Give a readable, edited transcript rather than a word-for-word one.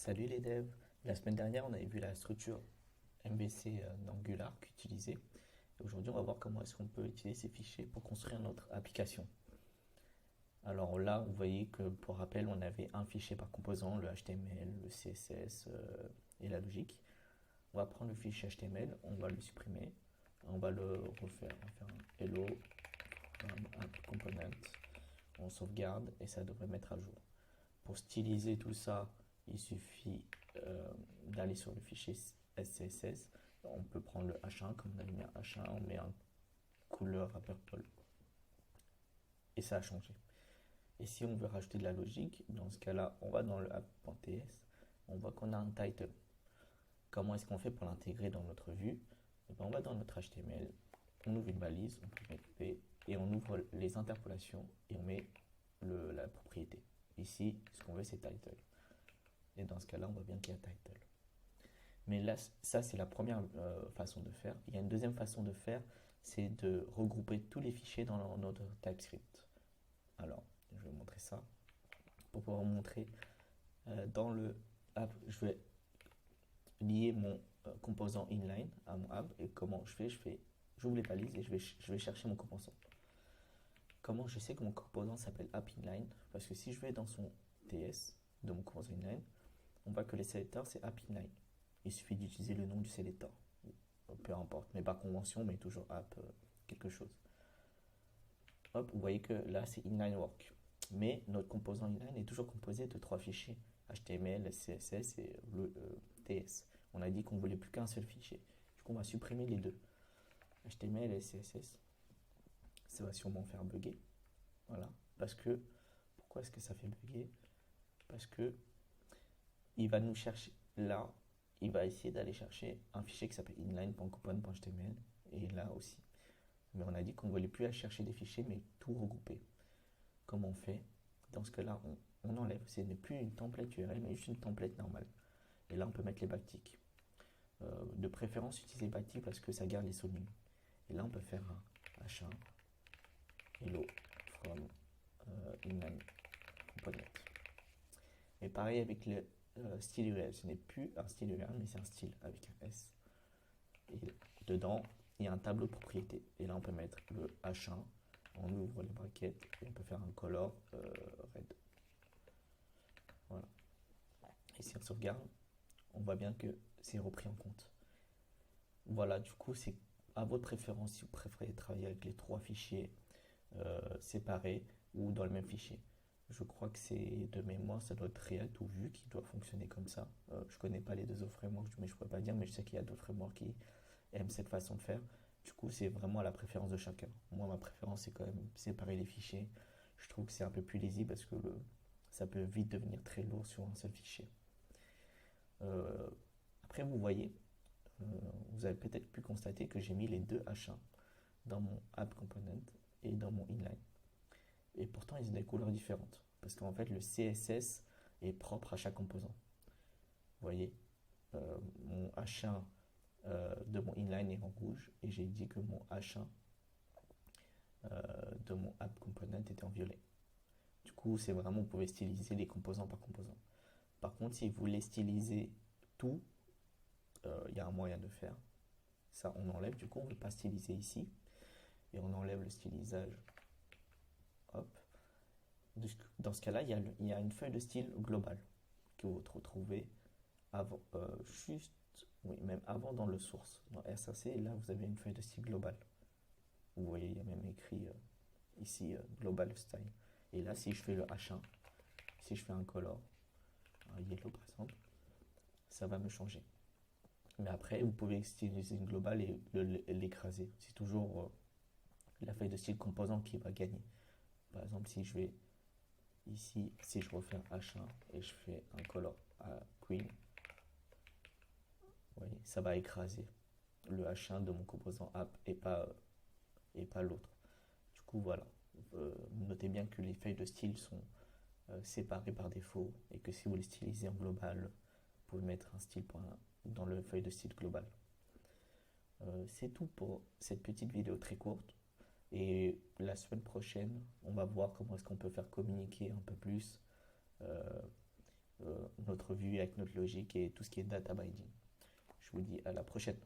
Salut les devs. La semaine dernière, on avait vu la structure MVC d'Angular qu'utiliser. Et aujourd'hui, on va voir comment est-ce qu'on peut utiliser ces fichiers pour construire notre application. Alors là, vous voyez que pour rappel, on avait un fichier par composant, le HTML, le CSS et la logique. On va prendre le fichier HTML, on va le supprimer, on va le refaire, on va faire un hello from app component, on sauvegarde et ça devrait mettre à jour. Pour styliser tout ça, il suffit d'aller sur le fichier SCSS. On peut prendre le H1, comme on a mis un H1, on met un couleur à purple et ça a changé. Et si on veut rajouter de la logique, dans ce cas-là, on va dans le app.ts, on voit qu'on a un title. Comment est-ce qu'on fait pour l'intégrer dans notre vue? Et ben, on va dans notre HTML, on ouvre une balise, on peut mettre P, et on ouvre les interpolations et on met la propriété. Ici, ce qu'on veut, c'est title. Et dans ce cas-là, on voit bien qu'il y a title. Mais là, ça, c'est la première façon de faire. Il y a une deuxième façon de faire, c'est de regrouper tous les fichiers dans notre TypeScript. Alors, je vais vous montrer ça. Pour pouvoir vous montrer, dans le app, je vais lier mon composant inline à mon app. Et comment je fais, j'ouvre les balises et je vais chercher mon composant. Comment je sais que mon composant s'appelle app inline? Parce que si je vais dans son TS de mon composant inline, on voit que les sélecteurs c'est app inline. Il suffit d'utiliser le nom du selector. Peu importe, mais par convention, mais toujours app quelque chose. Hop, vous voyez que là c'est inline work. Mais notre composant inline est toujours composé de trois fichiers HTML, CSS et le TS. On a dit qu'on voulait plus qu'un seul fichier. Du coup, on va supprimer les deux. HTML et CSS. Ça va sûrement faire bugger. Voilà. Parce que, pourquoi est-ce que ça fait bugger? Parce que il va nous chercher là, il va essayer d'aller chercher un fichier qui s'appelle inline.component.html et là aussi. Mais on a dit qu'on ne voulait plus aller chercher des fichiers, mais tout regrouper. Comment on fait? Dans ce cas-là, on enlève. Ce n'est plus une template URL, mais juste une template normale. Et là, on peut mettre les backticks. De préférence, utiliser backtick parce que ça garde les soulignes. Et là, on peut faire un H1 hello from inline component. Et pareil avec le style URL. Ce n'est plus un style URL, mais c'est un style avec un S. Et dedans, il y a un tableau de propriété. Et là, on peut mettre le H1. On ouvre les brackets et on peut faire un color red. Voilà. Et si on sauvegarde, on voit bien que c'est repris en compte. Voilà, du coup, c'est à votre préférence si vous préférez travailler avec les trois fichiers séparés ou dans le même fichier. Je crois que c'est de mémoire, ça doit être React ou Vue qui doit fonctionner comme ça. Je connais pas les deux autres frameworks, mais je pourrais pas dire, mais je sais qu'il y a d'autres frameworks qui aiment cette façon de faire. Du coup, c'est vraiment à la préférence de chacun. Moi, ma préférence, c'est quand même séparer les fichiers. Je trouve que c'est un peu plus lisible parce que ça peut vite devenir très lourd sur un seul fichier. Euh, Après, vous voyez, euh, vous avez peut-être pu constater que j'ai mis les deux H1 dans mon app component et dans mon inline. Et pourtant, ils ont des couleurs différentes. Parce qu'en fait, le CSS est propre à chaque composant. Vous voyez, mon H1 de mon inline est en rouge et j'ai dit que mon H1 de mon app component était en violet. Du coup, c'est vraiment, vous pouvez styliser les composants par composant. Par contre, si vous voulez styliser tout, il y a un moyen de faire. Ça, on enlève. Du coup, on ne veut pas styliser ici. Et on enlève le stylisage. Hop. Dans ce cas-là, il y a une feuille de style globale que vous retrouvez avant, juste, oui, même avant dans le source, dans SAC. Et là, vous avez une feuille de style globale. Vous voyez, il y a même écrit ici Global Style. Et là, si je fais le H1, si je fais un color, un yellow par exemple, ça va me changer. Mais après, vous pouvez styliser une globale et l'écraser. C'est toujours la feuille de style composant qui va gagner. Par exemple, si je vais ici, si je refais un H1 et je fais un color à green, vous voyez, ça va écraser le H1 de mon composant app et pas l'autre. Du coup, voilà. Notez bien que les feuilles de style sont séparées par défaut et que si vous les stylisez en global, vous pouvez mettre un style dans le feuille de style global. C'est tout pour cette petite vidéo très courte. Et la semaine prochaine, on va voir comment est-ce qu'on peut faire communiquer un peu plus notre vue, avec notre logique et tout ce qui est data binding. Je vous dis à la prochaine.